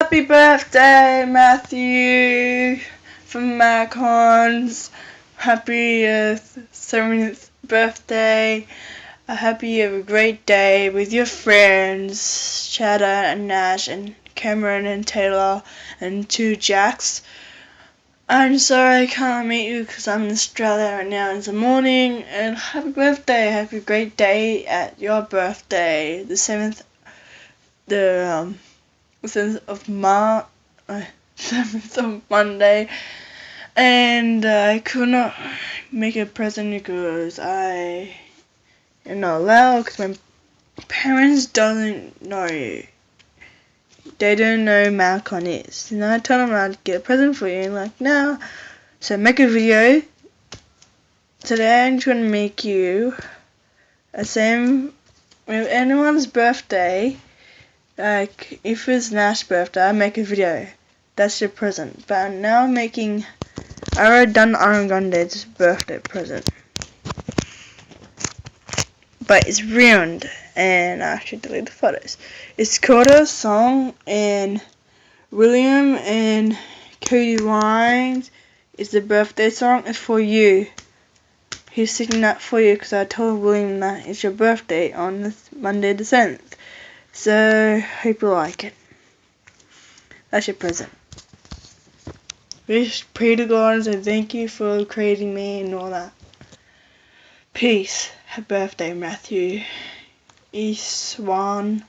Happy birthday, Matthew, from Macons. Happy 70th birthday. I hope you have a great day with your friends, Chada and Nash and Cameron and Taylor and 2 Jacks. I'm sorry I can't meet you because I'm in Australia right now. It's the morning, and happy birthday. Have a great day at your birthday, the 7th of March, 7th of Monday, and I could not make a present because I am not allowed because my parents don't know. They don't know Malcon is. And I told them I'd get a present for you, and like, no. So make a video. Today I'm just going to make you a same with anyone's birthday. Like, if it's Nash's birthday, I make a video. That's your present. But now I'm making, I already done Ariana Grande's birthday present. But it's ruined, and I should delete the photos. It's called a song, and William and Cody Wines is the birthday song. It's for you. He's singing that for you because I told William that it's your birthday on this Monday the 7th. So, hope you like it. That's your present. Just pray to God and say thank you for creating me and all that. Peace. Happy birthday, Matthew. Eastwan.